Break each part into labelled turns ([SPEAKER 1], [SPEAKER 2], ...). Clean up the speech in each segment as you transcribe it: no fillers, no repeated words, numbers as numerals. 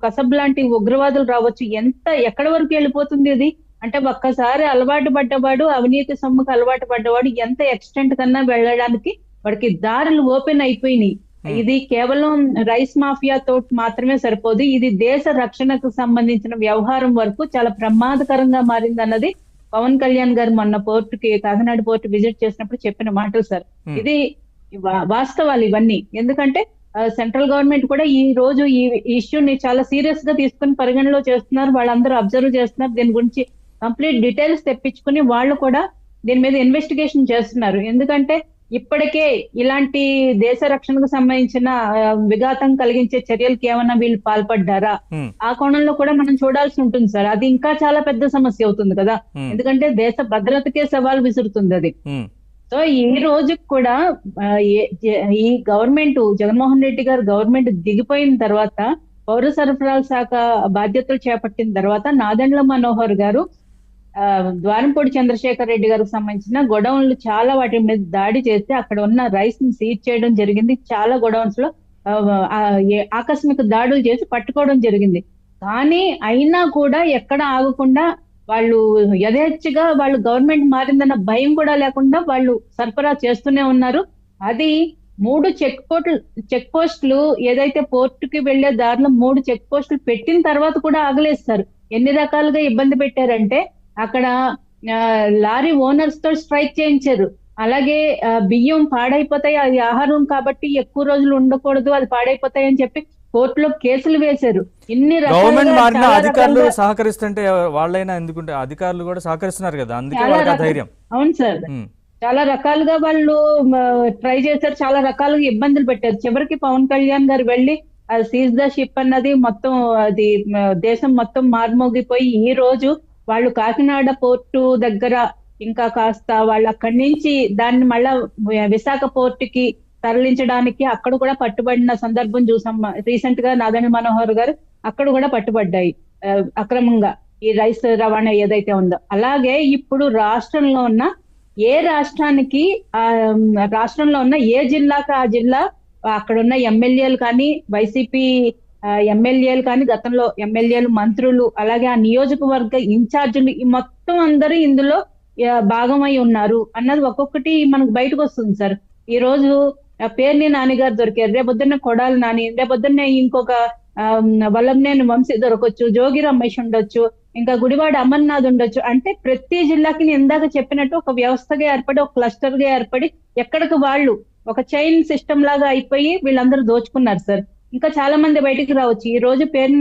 [SPEAKER 1] కసబ్ లాంటి ఉగ్రవాదులు రావచ్చు. ఎక్కడి వరకు వెళ్ళిపోతుంది ఇది? అంటే ఒక్కసారి అలవాటు పడ్డవాడు, అవినీతి సొమ్ముకు అలవాటు పడ్డవాడు ఎంత ఎక్స్టెంట్ కన్నా వెళ్ళడానికి వాడికి దారులు ఓపెన్ అయిపోయినాయి.
[SPEAKER 2] ఉమ్,
[SPEAKER 1] ఇది కేవలం రైస్ మాఫియాతో మాత్రమే సరిపోదు. ఇది దేశ రక్షణకు సంబంధించిన వ్యవహారం వరకు చాలా ప్రమాదకరంగా మారింది అన్నది పవన్ కళ్యాణ్ గారు మొన్న పోర్టుకి, కాకినాడ పోర్టు విజిట్ చేసినప్పుడు చెప్పిన మాటలు సార్.
[SPEAKER 2] ఉమ్,
[SPEAKER 1] ఇది వాస్తవాలు ఇవన్నీ. ఎందుకంటే సెంట్రల్ గవర్నమెంట్ కూడా ఈ రోజు ఈ ఇష్యూని చాలా సీరియస్ గా తీసుకుని పరిగణలో చేస్తున్నారు. వాళ్ళందరూ అబ్జర్వ్ చేస్తున్నారు. దీని గురించి కంప్లీట్ డీటెయిల్స్ తెప్పించుకుని వాళ్ళు కూడా దీని మీద ఇన్వెస్టిగేషన్ చేస్తున్నారు. ఎందుకంటే ఇప్పటికే ఇలాంటి దేశ రక్షణకు సంబంధించిన విఘాతం కలిగించే చర్యలకి ఏమన్నా వీళ్ళు పాల్పడ్డారా,
[SPEAKER 2] ఉమ్,
[SPEAKER 1] ఆ కోణంలో కూడా మనం చూడాల్సి ఉంటుంది సార్. అది ఇంకా చాలా పెద్ద సమస్య అవుతుంది కదా.
[SPEAKER 2] ఉమ్,
[SPEAKER 1] ఎందుకంటే దేశ భద్రతకే సవాల్ విసురుతుంది అది.
[SPEAKER 2] ఉమ్,
[SPEAKER 1] సో ఈ రోజుకి కూడా ఆ, ఈ గవర్నమెంట్, జగన్మోహన్ రెడ్డి గారు గవర్నమెంట్ దిగిపోయిన తర్వాత, పౌర సరఫరాల శాఖ బాధ్యతలు చేపట్టిన తర్వాత నాదెండ్ల మనోహర్ గారు ద్వారంపూడి చంద్రశేఖర్ రెడ్డి గారికి సంబంధించిన గొడౌన్లు చాలా వాటి మీద దాడి చేస్తే అక్కడ ఉన్న రైస్ ని సీజ్ చేయడం జరిగింది. చాలా గొడౌన్స్ లో ఆ, ఆ, ఆకస్మిక దాడులు చేసి పట్టుకోవడం జరిగింది. కానీ అయినా కూడా ఎక్కడ ఆగకుండా వాళ్ళు యథేచ్ఛగా వాళ్ళు గవర్నమెంట్ మారిందన్న భయం కూడా లేకుండా వాళ్ళు సరఫరా చేస్తూనే ఉన్నారు. అది 3 చెక్ పోస్టులు ఏదైతే పోర్టుకి వెళ్లే దారిలో 3 చెక్ పోస్టులు పెట్టిన తర్వాత కూడా ఆగలేస్తారు. ఎన్ని రకాలుగా ఇబ్బంది పెట్టారంటే అక్కడ ఆ, లారీ ఓనర్స్ తో స్ట్రైక్ చేయించారు. అలాగే బియ్యం పాడైపోతాయి, అది ఆహారం కాబట్టి ఎక్కువ రోజులు ఉండకూడదు, అది పాడైపోతాయి అని చెప్పి కోర్టులో కేసులు వేశారు. ఇన్ని
[SPEAKER 2] గవర్నమెంట్
[SPEAKER 1] రకాలుగా
[SPEAKER 2] మారిన
[SPEAKER 1] చాలా
[SPEAKER 2] అధికారులు
[SPEAKER 1] రకాలుగా
[SPEAKER 2] సహకరిస్తుంటే వాళ్ళైనా ఎందుకుంటే అధికారులు కూడా సహకరిస్తున్నారు కదా, అందుకే
[SPEAKER 1] చాలా
[SPEAKER 2] వాళ్ళకి ఆ
[SPEAKER 1] రకాల
[SPEAKER 2] ధైర్యం.
[SPEAKER 1] అవును సార్,
[SPEAKER 2] ఉమ్,
[SPEAKER 1] చాలా రకాలుగా వాళ్ళు ట్రై చేశారు. చాలా రకాలుగా ఇబ్బందులు పెట్టారు. చివరికి పవన్ కళ్యాణ్ గారు వెళ్ళి సీజ్ ద షిప్ అన్నది మొత్తం అది దేశం మొత్తం మార్మోగిపోయి ఈ రోజు వాళ్ళు కాకినాడ పోర్టు దగ్గర ఇంకా కాస్త వాళ్ళు అక్కడి నుంచి దాన్ని మళ్ళా విశాఖ పోర్టుకి తరలించడానికి అక్కడ కూడా పట్టుబడిన సందర్భం చూసాం. రీసెంట్ గా నాదెండ్ల మనోహర్ గారు అక్కడ కూడా పట్టుబడ్డాయి అక్రమంగా ఈ రైస్ రవాణా ఏదైతే ఉందో. అలాగే ఇప్పుడు రాష్ట్రంలో ఉన్న ఏ రాష్ట్రానికి రాష్ట్రంలో ఉన్న ఏ జిల్లాకి ఆ జిల్లా అక్కడ ఉన్న ఎమ్మెల్యేలు కానీ, వైసీపీ ఎమ్మెల్యేలు కానీ, గతంలో ఎమ్మెల్యేలు, మంత్రులు, అలాగే ఆ నియోజకవర్గ ఇన్ఛార్జీలు ఈ మొత్తం అందరూ ఇందులో భాగమై ఉన్నారు అన్నది ఒక్కొక్కటి మనకు బయటకు వస్తుంది సార్. ఈ రోజు పేర్ని నాని గారు దొరికారు, రేపొద్దున్న కొడాలి నాని, రేపొద్దున్నే ఇంకొక వల్లంనేని వంశీ దొరకొచ్చు, జోగి రమేష్ ఉండొచ్చు, ఇంకా గుడివాడ అమర్నాథ్ ఉండొచ్చు. అంటే ప్రతి జిల్లాకి నేను ఇందాక చెప్పినట్టు ఒక వ్యవస్థగా ఏర్పడి, ఒక క్లస్టర్ గా ఏర్పడి ఎక్కడికి వాళ్ళు ఒక చైన్ సిస్టమ్ లాగా అయిపోయి వీళ్ళందరూ దోచుకున్నారు సార్. ఇంకా చాలా మంది బయటికి రావచ్చు. ఈ రోజు పేరు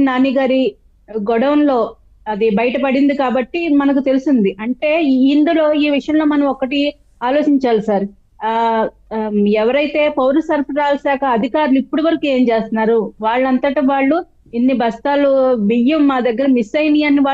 [SPEAKER 1] నాని గారి గొడౌన్ లో అది బయటపడింది కాబట్టి మనకు తెలిసింది. అంటే ఇందులో ఈ విషయంలో మనం ఒకటి ఆలోచించాలి సార్. ఆ ఎవరైతే పౌర సరఫరాల శాఖ అధికారులు ఇప్పటి వరకు ఏం చేస్తున్నారు? వాళ్ళంతటా వాళ్ళు ఇన్ని బస్తాలు బియ్యం మా దగ్గర మిస్ అయినాయి అని వాళ్ళు